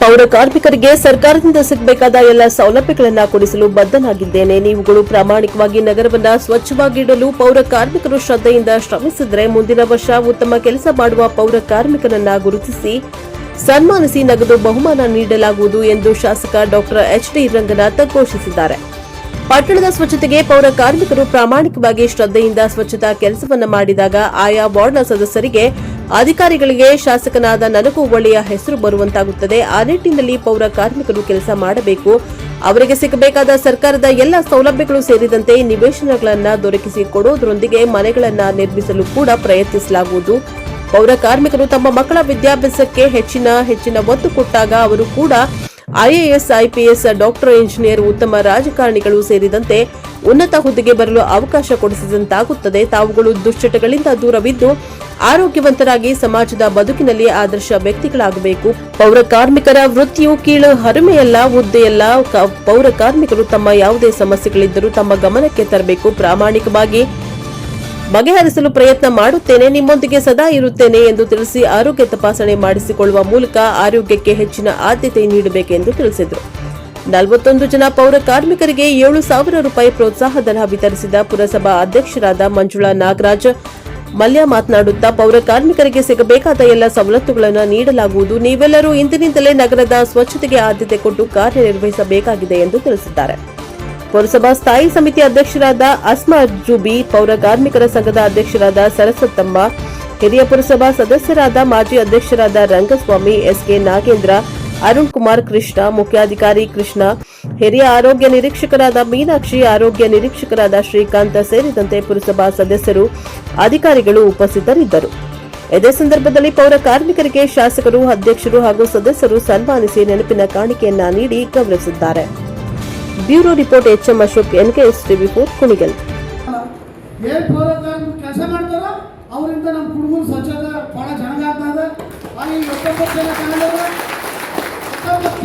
ಪೌರ ಕಾರ್ಮಿಕರಿಗೆ ಸರ್ಕಾರದಿಂದ ಸಿಗಬೇಕಾದ ಎಲ್ಲ ಸೌಲಭ್ಯಗಳನ್ನು ಕೊಡಿಸಲು ಬದ್ಧನಾಗಿದ್ದೇನೆ. ನೀವುಗಳು ಪ್ರಾಮಾಣಿಕವಾಗಿ ನಗರವನ್ನು ಸ್ವಚ್ಛವಾಗಿಡಲು ಪೌರ ಕಾರ್ಮಿಕರು ಶ್ರದ್ಧೆಯಿಂದ ಶ್ರಮಿಸಿದರೆ ಮುಂದಿನ ವರ್ಷ ಉತ್ತಮ ಕೆಲಸ ಮಾಡುವ ಪೌರ ಕಾರ್ಮಿಕರನ್ನ ಗುರುತಿಸಿ ಸನ್ಮಾನಿಸಿ ನಗದು ಬಹುಮಾನ ನೀಡಲಾಗುವುದು ಎಂದು ಶಾಸಕ ಡಾ ಎಚ್.ಡಿ. ರಂಗನಾಥ್ ಘೋಷಿಸಿದ್ದಾರೆ. ಪಟ್ಟಣದ ಸ್ವಚ್ಛತೆಗೆ ಪೌರ ಕಾರ್ಮಿಕರು ಪ್ರಾಮಾಣಿಕವಾಗಿ ಶ್ರದ್ಧೆಯಿಂದ ಸ್ವಚ್ಛತಾ ಕೆಲಸವನ್ನು ಮಾಡಿದಾಗ ಆಯಾ ವಾರ್ಡ್ನ ಸದಸ್ಯರಿಗೆ, ಅಧಿಕಾರಿಗಳಿಗೆ ಶಾಸಕನಾದ ನನಗೂ ಒಳ್ಳೆಯ ಹೆಸರು ಬರುವಂತಾಗುತ್ತದೆ. ಆ ನಿಟ್ಟಿನಲ್ಲಿ ಪೌರ ಕಾರ್ಮಿಕರು ಕೆಲಸ ಮಾಡಬೇಕು. ಅವರಿಗೆ ಸಿಗಬೇಕಾದ ಸರ್ಕಾರದ ಎಲ್ಲ ಸೌಲಭ್ಯಗಳು ಸೇರಿದಂತೆ ನಿವೇಶನಗಳನ್ನು ದೊರಕಿಸಿಕೊಡುವುದರೊಂದಿಗೆ ಮನೆಗಳನ್ನು ನಿರ್ಮಿಸಲು ಕೂಡ ಪ್ರಯತ್ನಿಸಲಾಗುವುದು. ಪೌರ ಕಾರ್ಮಿಕರು ತಮ್ಮ ಮಕ್ಕಳ ವಿದ್ಯಾಭ್ಯಾಸಕ್ಕೆ ಹೆಚ್ಚಿನ ಒತ್ತು ಕೊಟ್ಟಾಗ ಅವರು ಕೂಡ ಐಎಎಸ್, ಐಪಿಎಸ್, ಡಾಕ್ಟರ್, ಇಂಜಿನಿಯರ್, ಉತ್ತಮ ರಾಜಕಾರಣಿಗಳು ಸೇರಿದಂತೆ ಉನ್ನತ ಹುದ್ದೆಗೆ ಬರಲು ಅವಕಾಶ ಕೊಡಿಸಿದಂತಾಗುತ್ತದೆ. ತಾವುಗಳು ದುಶ್ಚಟಗಳಿಂದ ದೂರವಿದ್ದು ಆರೋಗ್ಯವಂತರಾಗಿ ಸಮಾಜದ ಬದುಕಿನಲ್ಲಿ ಆದರ್ಶ ವ್ಯಕ್ತಿಗಳಾಗಬೇಕು. ಪೌರ ಕಾರ್ಮಿಕರ ವೃತ್ತಿಯು ಕೀಳು ಹರಿಮೆಯಲ್ಲ, ಹುದ್ದೆಯಲ್ಲ. ಪೌರ ಕಾರ್ಮಿಕರು ತಮ್ಮ ಯಾವುದೇ ಸಮಸ್ಯೆಗಳಿದ್ದರೂ ತಮ್ಮ ಗಮನಕ್ಕೆ ತರಬೇಕು. ಪ್ರಾಮಾಣಿಕವಾಗಿ ಬಗೆಹರಿಸಲು ಪ್ರಯತ್ನ ಮಾಡುತ್ತೇನೆ, ನಿಮ್ಮೊಂದಿಗೆ ಸದಾ ಇರುತ್ತೇನೆ ಎಂದು ತಿಳಿಸಿ ಆರೋಗ್ಯ ತಪಾಸಣೆ ಮಾಡಿಸಿಕೊಳ್ಳುವ ಮೂಲಕ ಆರೋಗ್ಯಕ್ಕೆ ಹೆಚ್ಚಿನ ಆದ್ಯತೆ ನೀಡಬೇಕೆಂದು ತಿಳಿಸಿದರು. 41 ಜನ ಪೌರ ಕಾರ್ಮಿಕರಿಗೆ 7,000 ರೂಪಾಯಿ ಪ್ರೋತ್ಸಾಹಧನ ವಿತರಿಸಿದ ಪುರಸಭಾ ಅಧ್ಯಕ್ಷರಾದ ಮಂಜುಳಾ ನಾಗರಾಜ್ ಮಲ್ಯ ಮಾತನಾಡುತ್ತಾ, ಪೌರ ಕಾರ್ಮಿಕರಿಗೆ ಸಿಗಬೇಕಾದ ಎಲ್ಲ ಸವಲತ್ತುಗಳನ್ನು ನೀಡಲಾಗುವುದು. ನೀವೆಲ್ಲರೂ ಇಂದಿನಿಂದಲೇ ನಗರದ ಸ್ವಚ್ಛತೆಗೆ ಆದ್ಯತೆ ಕೊಟ್ಟು ಕಾರ್ಯನಿರ್ವಹಿಸಬೇಕಾಗಿದೆ ಎಂದು ತಿಳಿಸಿದ್ದಾರೆ. ಪುರಸಭಾ ಸ್ಥಾಯಿ ಸಮಿತಿ ಅಧ್ಯಕ್ಷರಾದ ಅಸ್ಮಾ ಜುಬಿ, ಪೌರ ಕಾರ್ಮಿಕರ ಸಂಘದ ಅಧ್ಯಕ್ಷರಾದ ಸರಸ್ವತಮ್ಮ, ಹಿರಿಯ ಪುರಸಭಾ ಸದಸ್ಯರಾದ ಮಾಜಿ ಅಧ್ಯಕ್ಷರಾದ ರಂಗಸ್ವಾಮಿ, ಎಸ್ಕೆ ನಾಗೇಂದ್ರ, ಅರುಣ್ ಕುಮಾರ್ ಕೃಷ್ಣ, ಮುಖ್ಯಾಧಿಕಾರಿ ಕೃಷ್ಣ, ಹಿರಿಯ ಆರೋಗ್ಯ ನಿರೀಕ್ಷಕರಾದ ಮೀನಾಕ್ಷಿ, ಆರೋಗ್ಯ ನಿರೀಕ್ಷಕರಾದ ಶ್ರೀಕಾಂತ್ ಸೇರಿದಂತೆ ಪುರಸಭಾ ಸದಸ್ಯರು, ಅಧಿಕಾರಿಗಳು ಉಪಸ್ಥಿತರಿದ್ದರು. ಇದೇ ಸಂದರ್ಭದಲ್ಲಿ ಪೌರ ಕಾರ್ಮಿಕರಿಗೆ ಶಾಸಕರು, ಅಧ್ಯಕ್ಷರು ಹಾಗೂ ಸದಸ್ಯರು ಸನ್ಮಾನಿಸಿ ನೆನಪಿನ ಕಾಣಿಕೆಯನ್ನ ನೀಡಿ ಗೌರವಿಸಿದ್ದಾರೆ. Bureau report HM Ashok, NKS ಟಿವಿ4, ಕುಣಿಗಲ್. ಕೆಲಸ ಮಾಡ್ತಾರ ಅವರಿಂದ ನಮ್ಮ ಕುಡುಗರು ಸ್ವಚ್ಛತೆ ಬಹಳ ಚೆನ್ನಾಗಾಗ್ತದೆ. ಹಾಗೆ 19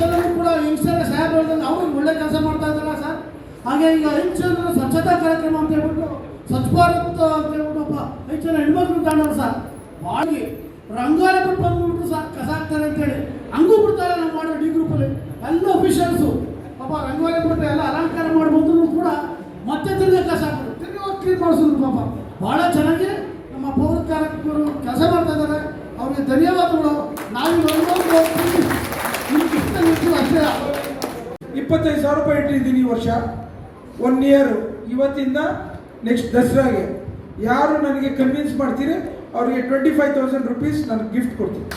ಜನ ಕೂಡ ಯಂಗ್ಸ್ಟರ್ ಸಾಹೇಬ್ ಅವರು ಒಳ್ಳೆ ಕೆಲಸ ಮಾಡ್ತಾ ಇದ್ದಾರೆ ಸರ್. ಹಾಗೆ ಈಗ 5 ಜನ ಸ್ವಚ್ಛತಾ ಕಾರ್ಯಕ್ರಮ ಅಂತ ಹೇಳ್ಬಿಟ್ಟು ಸ್ವಚ್ಛ ಭಾರತ್ ಅಂತ ಹೇಳ್ಬಿಟ್ಟು 5 ಜನ ಹೆಣ್ಮಕ್ಳು ತಾಂಡವ್ರು ಸರ್. ಭಾಳ ರಂಗೋಲಿ ಬಿಟ್ಟು ಬಂದ್ಬಿಟ್ಟು ಸರ್ ಕಸ ಹಾಕ್ತಾರೆ ಅಂತೇಳಿ ಹಂಗೂ ಬಿಡ್ತಾರೆ. ನಾವು ಮಾಡೋ ಡಿ ಗ್ರೂಪಲ್ಲಿ ಎಲ್ಲ ಅಫಿಷಿಯಲ್ಸು ಪಾಪ ರಂಗೋಲಿ ಬಿಟ್ಟು ಎಲ್ಲ ಅಲಂಕಾರ ಮಾಡಿ ಬಂದ್ರು ಕೂಡ ಮತ್ತೆ ತಿರ್ಗಿ ಕಸ ಹಾಕೋದು, ತಿರ್ಗಿ ಕ್ಲೀನ್ ಮಾಡಿಸಿದ್ರು. ಪಾಪ ಭಾಳ ಚೆನ್ನಾಗಿ ನಮ್ಮ ಪೌರ ಕಾರ್ಮಿಕರು ಕೆಲಸ ಮಾಡ್ತಾ ಇದ್ದಾರೆ. ಅವ್ರಿಗೆ ಧನ್ಯವಾದಗಳು. ನಾವು 25,000 ರೂಪಾಯಿ ಇಟ್ಟಿದ್ದೀನಿ ಈ ವರ್ಷ, 1 ಇಯರ್. ಇವತ್ತಿಂದ ನೆಕ್ಸ್ಟ್ ದಸರಾಗೆ ಯಾರು ನನಗೆ ಕನ್ವಿನ್ಸ್ ಮಾಡ್ತೀರಿ ಅವ್ರಿಗೆ 25,000 ರೂಪೀಸ್ ನಾನು ಗಿಫ್ಟ್ ಕೊಡ್ತೀನಿ.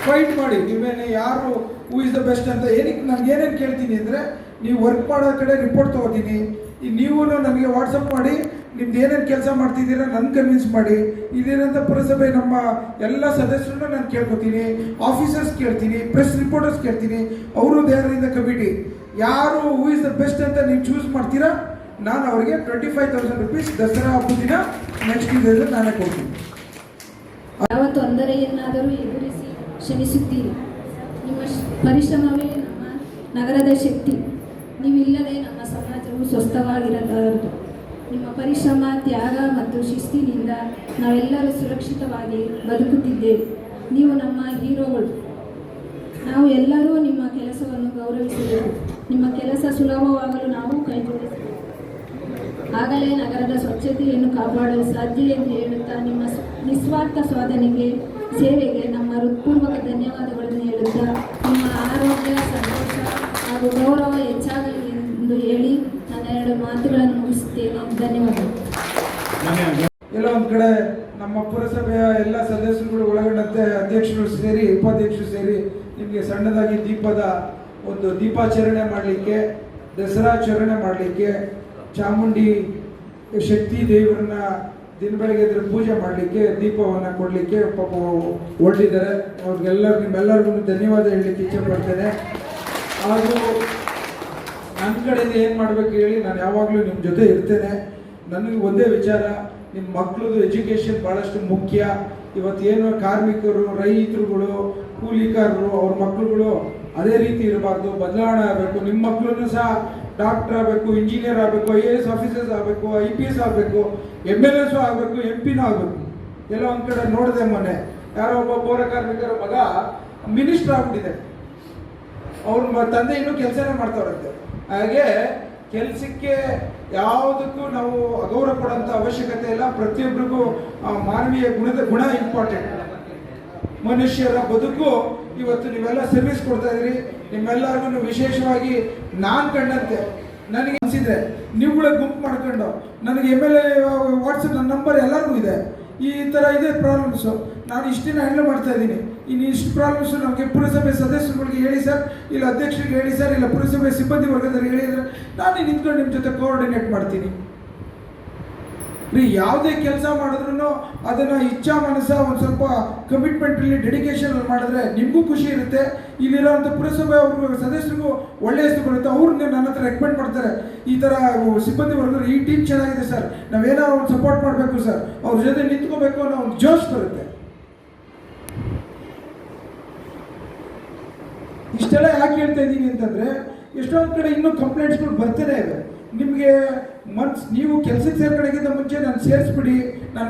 ಫೈಟ್ ಮಾಡಿ. ನೀವೇನೆ ಯಾರು ಹೂ ಇಸ್ ದ ಬೆಸ್ಟ್ ಅಂತ ಏನಕ್ಕೆ ನಾನು ಏನೇನು ಕೇಳ್ತೀನಿ ಅಂದರೆ, ನೀವು ವರ್ಕ್ ಮಾಡೋ ಕಡೆ ರಿಪೋರ್ಟ್ ತೊಗೋತೀನಿ. ಈಗ ನೀವು ನನಗೆ ವಾಟ್ಸಪ್ ಮಾಡಿ ನಿಮ್ದು ಏನೇನು ಕೆಲಸ ಮಾಡ್ತಿದ್ದೀರಾ ನನ್ನ ಕನ್ವಿನ್ಸ್ ಮಾಡಿ. ಇದೇನಂತ ಪುರಸಭೆ ನಮ್ಮ ಎಲ್ಲ ಸದಸ್ಯರನ್ನ ನಾನು ಕೇಳ್ಕೊತೀನಿ, ಆಫೀಸರ್ಸ್ ಕೇಳ್ತೀನಿ, ಪ್ರೆಸ್ ರಿಪೋರ್ಟರ್ಸ್ ಕೇಳ್ತೀನಿ. ಅವರು ದೇವರಿಂದ ಕಮಿಟಿ ಯಾರು ಹೂ ಇಸ್ ದ ಬೆಸ್ಟ್ ಅಂತ ನೀವು ಚೂಸ್ ಮಾಡ್ತೀರಾ, ನಾನು ಅವರಿಗೆ 25,000 ರೂಪೀಸ್ ದಸರಾ ಹಬ್ಬದ ದಿನ ನೆಕ್ಸ್ಟ್ ಇದರಲ್ಲಿ ನಾನೇ ಕೊಡ್ತೀನಿ. ಯಾವ ತೊಂದರೆಯನ್ನಾದರೂ ಎದುರಿಸಿ ಶ್ರಮಿಸುತ್ತೀರಿ. ನಿಮ್ಮ ಪರಿಶ್ರಮವೇ ನಮ್ಮ ನಗರದ ಶಕ್ತಿ. ನೀವಿಲ್ಲದೆ ನಮ್ಮ ಸಮಾಜವು ಸ್ವಸ್ಥವಾಗಿರಲಾರದು. ನಿಮ್ಮ ಪರಿಶ್ರಮ, ತ್ಯಾಗ ಮತ್ತು ಶಿಸ್ತಿನಿಂದ ನಾವೆಲ್ಲರೂ ಸುರಕ್ಷಿತವಾಗಿ ಬದುಕುತ್ತಿದ್ದೇವೆ. ನೀವು ನಮ್ಮ ಹೀರೋಗಳು. ನಾವು ಎಲ್ಲರೂ ನಿಮ್ಮ ಕೆಲಸವನ್ನು ಗೌರವಿಸಬೇಕು. ನಿಮ್ಮ ಕೆಲಸ ಸುಲಭವಾಗಲು ನಾವು ಕೈಜೋಡಿಸಬೇಕು. ಆಗಲೇ ನಗರದ ಸ್ವಚ್ಛತೆಯನ್ನು ಕಾಪಾಡಲು ಸಾಧ್ಯ ಎಂದು ಹೇಳುತ್ತಾ ನಿಮ್ಮ ನಿಸ್ವಾರ್ಥ ಸಾಧನೆಗೆ, ಸೇವೆಗೆ ನಮ್ಮ ಹೃತ್ಪೂರ್ವಕ ಧನ್ಯವಾದಗಳನ್ನು ಹೇಳುತ್ತಾ ನಿಮ್ಮ ಆರೋಗ್ಯ, ಸಂತೋಷ ಹಾಗೂ ಗೌರವ ಹೆಚ್ಚಾಗಲಿ ಎಂದು ಹೇಳಿ ನನ್ನ 2 ಮಾತುಗಳನ್ನು ಮುಗಿಸುತ್ತೇನೆ. ಧನ್ಯವಾದಗಳು. ಎಲ್ಲ ಒಂದು ಕಡೆ ನಮ್ಮ ಪುರಸಭೆಯ ಎಲ್ಲ ಸದಸ್ಯರುಗಳು ಒಳಗೊಂಡಂತೆ ಅಧ್ಯಕ್ಷರು ಸೇರಿ, ಉಪಾಧ್ಯಕ್ಷರು ಸೇರಿ ನಿಮಗೆ ಸಣ್ಣದಾಗಿ ದೀಪದ ಒಂದು ದೀಪಾಚರಣೆ ಮಾಡಲಿಕ್ಕೆ, ದಸರಾಚರಣೆ ಮಾಡಲಿಕ್ಕೆ, ಚಾಮುಂಡಿ ಶಕ್ತಿ ದೇವರನ್ನ ದಿನ ಬೆಳಗ್ಗೆ ಎದ್ರೆ ಪೂಜೆ ಮಾಡಲಿಕ್ಕೆ, ದೀಪವನ್ನು ಕೊಡಲಿಕ್ಕೆ ಪಾಪ ಹೊರಟಿದ್ದಾರೆ. ಅವ್ರಿಗೆಲ್ಲರೂ ನಿಮ್ಮೆಲ್ಲರಿಗೂ ಧನ್ಯವಾದ ಹೇಳಲಿಕ್ಕೆ ಇಚ್ಛೆ ಪಡ್ತೇನೆ. ಹಾಗೂ ನನ್ನ ಕಡೆಯಿಂದ ಏನು ಮಾಡಬೇಕು ಹೇಳಿ, ನಾನು ಯಾವಾಗಲೂ ನಿಮ್ಮ ಜೊತೆ ಇರ್ತೇನೆ. ನನಗೆ ಒಂದೇ ವಿಚಾರ, ನಿಮ್ಮ ಮಕ್ಕಳದು ಎಜುಕೇಷನ್ ಭಾಳಷ್ಟು ಮುಖ್ಯ. ಇವತ್ತೇನು ಕಾರ್ಮಿಕರು, ರೈತರುಗಳು, ಕೂಲಿಕಾರರು, ಅವ್ರ ಮಕ್ಕಳುಗಳು ಅದೇ ರೀತಿ ಇರಬಾರ್ದು, ಬದಲಾವಣೆ ಆಗಬೇಕು. ನಿಮ್ಮ ಮಕ್ಕಳನ್ನು ಸಹ ಡಾಕ್ಟರ್ ಆಗಬೇಕು, ಇಂಜಿನಿಯರ್ ಆಗಬೇಕು, IAS ಆಫೀಸರ್ಸ್ ಆಗಬೇಕು, IPS ಆಗಬೇಕು, MLS ಆಗಬೇಕು, MP ಆಗಬೇಕು. ಎಲ್ಲ ಒಂದು ಕಡೆ ನೋಡಿದೆ ಮೊನ್ನೆ, ಯಾರೋ ಒಬ್ಬ ಪೌರ ಕಾರ್ಮಿಕರ ಮಗ ಮಿನಿಸ್ಟರ್ ಆಗ್ಬಿಟ್ಟಿದೆ. ಅವ್ರ ತಂದೆ ಇನ್ನೂ ಕೆಲಸನೇ ಮಾಡ್ತಾವ್ರಂತೆ. ಹಾಗೆ ಕೆಲಸಕ್ಕೆ ಯಾವುದಕ್ಕೂ ನಾವು ಅಗೌರವ ಕೊಡೋಂಥ ಅವಶ್ಯಕತೆ ಇಲ್ಲ. ಪ್ರತಿಯೊಬ್ಬರಿಗೂ ಮಾನವೀಯ ಗುಣ ಇಂಪಾರ್ಟೆಂಟ್. ಮನುಷ್ಯರ ಬದುಕು ಇವತ್ತು ನೀವೆಲ್ಲ ಸರ್ವಿಸ್ ಕೊಡ್ತಾ ಇದ್ರಿ. ನಿಮ್ಮೆಲ್ಲರಿಗೂ ವಿಶೇಷವಾಗಿ ನಾನು ಕಂಡಂತೆ ನನಗೆ ಅನಿಸಿದ್ರೆ ನೀವುಗಳ ಗುಂಪು ಮಾಡ್ಕೊಂಡು ನನಗೆ MLA ವಾಟ್ಸಪ್ ನನ್ನ ನಂಬರ್ ಎಲ್ಲರಿಗೂ ಇದೆ. ಈ ಥರ ಇದೆ ಪ್ರಾಬ್ಲಮ್ಸು, ನಾನು ಇಷ್ಟು ದಿನ ಹ್ಯಾಂಡಲ್ ಮಾಡ್ತಾ ಇದ್ದೀನಿ. ಇನ್ನು ಇಷ್ಟು ಪ್ರಾಬ್ಲಮ್ಸು ನಮಗೆ ಪುರಸಭೆ ಸದಸ್ಯರುಗಳಿಗೆ ಹೇಳಿ ಸರ್, ಇಲ್ಲ ಅಧ್ಯಕ್ಷರಿಗೆ ಹೇಳಿ ಸರ್, ಇಲ್ಲ ಪುರಸಭೆ ಸಿಬ್ಬಂದಿ ವರ್ಗದವ್ರಿಗೆ ಹೇಳಿದರೆ ನಾನು ನಿಂತ್ಕೊಂಡು ನಿಮ್ಮ ಜೊತೆ ಕೋಆರ್ಡಿನೇಟ್ ಮಾಡ್ತೀನಿ ರೀ. ಯಾವುದೇ ಕೆಲಸ ಮಾಡಿದ್ರು ಅದನ್ನು ಇಚ್ಛಾ ಮನಸ್ಸ ಒಂದು ಸ್ವಲ್ಪ ಕಮಿಟ್ಮೆಂಟಲ್ಲಿ ಡೆಡಿಕೇಶನ್ ಮಾಡಿದ್ರೆ ನಿಮಗೂ ಖುಷಿ ಇರುತ್ತೆ. ಇಲ್ಲಿರೋಂಥ ಪುರಸಭೆ ಅವ್ರ ಸದಸ್ಯರಿಗೂ ಒಳ್ಳೆಯ ಹೆಸರು ಬರುತ್ತೆ. ಅವ್ರನ್ನ ನನ್ನ ಹತ್ರ ರೆಕಮೆಂಡ್ ಮಾಡ್ತಾರೆ, ಈ ಥರ ಸಿಬ್ಬಂದಿ ವರ್ಗರು ಈ ಟೀಮ್ ಚೆನ್ನಾಗಿದೆ ಸರ್, ನಾವೇನೋ ಒಂದು ಸಪೋರ್ಟ್ ಮಾಡಬೇಕು ಸರ್, ಅವ್ರ ಜೊತೆ ನಿಂತ್ಕೋಬೇಕು ಅನ್ನೋ ಒಂದು ಜೋಶ್ ಬರುತ್ತೆ. ಇಷ್ಟೆಲ್ಲ ಯಾಕೆ ಹೇಳ್ತಾ ಇದ್ದೀನಿ ಅಂತಂದರೆ ಎಷ್ಟೊಂದು ಕಡೆ ಇನ್ನೂ ಕಂಪ್ಲೇಂಟ್ಸ್ಗಳು ಬರ್ತಾನೆ ಇವೆ. ನಿಮಗೆ ನೀವು ಕೆಲಸಕ್ಕೆ ಸೇರ್ಕೊಳ್ಳೋಕ್ಕಿಂತ ಮುಂಚೆ ನಾನು ಸೇರಿಸ್ಬಿಡಿ, ನಾನು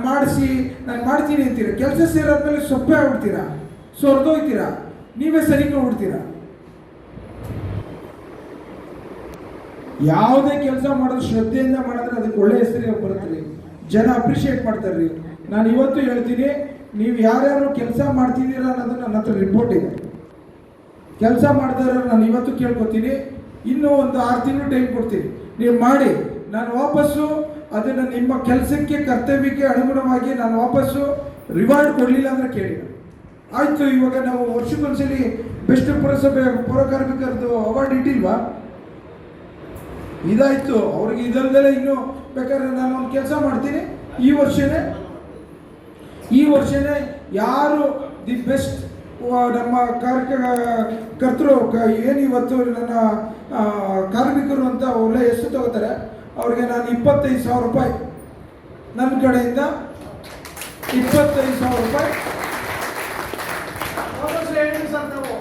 ಮಾಡ್ತೀನಿ ಅಂತೀರ. ಕೆಲಸ ಸೇರೋದ್ಮೇಲೆ ಸೊಪ್ಪೆ ಆಗ್ಬಿಡ್ತೀರಾ, ಸೊರ್ದೋಗ್ತೀರಾ, ನೀವೇ ಸರಿಕೊಂಡ್ಬಿಡ್ತೀರಾ. ಯಾವುದೇ ಕೆಲಸ ಮಾಡೋದು ಶ್ರದ್ಧೆಯಿಂದ ಮಾಡಿದ್ರೆ ಅದಕ್ಕೆ ಒಳ್ಳೆಯ ಹೆಸರು ಬರುತ್ತೆ, ಜನ ಅಪ್ರಿಷಿಯೇಟ್ ಮಾಡ್ತಾರೆ ರೀ. ನಾನು ಇವತ್ತು ಹೇಳ್ತೀನಿ, ನೀವು ಯಾರ್ಯಾರು ಕೆಲಸ ಮಾಡ್ತಿದ್ದೀರಾ ಅನ್ನೋದು ನನ್ನ ಹತ್ರ ರಿಪೋರ್ಟ್ ಇದೆ. ಕೆಲಸ ಮಾಡ್ತಾರೆ ನಾನು ಇವತ್ತು ಕೇಳ್ಕೊತೀನಿ, ಇನ್ನೂ ಒಂದು 6 ತಿಂಗಳು ಟೈಮ್ ಕೊಡ್ತೀನಿ, ನೀವು ಮಾಡಿ. ನಾನು ವಾಪಸ್ಸು ಅದನ್ನು ನಿಮ್ಮ ಕೆಲಸಕ್ಕೆ ಕರ್ತವ್ಯಕ್ಕೆ ಅನುಗುಣವಾಗಿ ನಾನು ವಾಪಸ್ಸು ರಿವಾರ್ಡ್ ಕೊಡಲಿಲ್ಲ ಅಂದರೆ ಕೇಳಿ. ಆಯಿತು, ಇವಾಗ ನಾವು ವರ್ಷಕ್ಕೊಂದ್ಸಲಿ ಬೆಸ್ಟ್ ಪುರಸಭೆ ಪೌರಕಾರ್ಮಿಕರದ್ದು ಅವಾರ್ಡ್ ಇಟ್ಟಿಲ್ವಾ? ಇದಾಯಿತು, ಅವ್ರಿಗೆ ಇದಲ್ದೆಲ್ಲ ಇನ್ನೂ ಬೇಕಾದ್ರೆ ನಾನು ಒಂದು ಕೆಲಸ ಮಾಡ್ತೀನಿ. ಈ ವರ್ಷನೇ ಯಾರು ದಿ ಬೆಸ್ಟ್ ನಮ್ಮ ಕರ್ತರು ಏನು ಇವತ್ತು ನನ್ನ ಕಾರ್ಮಿಕರು ಅಂತ ಒಳ್ಳೆ ಹೆಸರು ತಗೋತಾರೆ, ಅವ್ರಿಗೆ ನಾನು 25,000 ರೂಪಾಯಿ ನನ್ನ ಕಡೆಯಿಂದ 25,000 ರೂಪಾಯಿ ಹೇಳಿದ್ರಿ ಸರ್ ನಾವು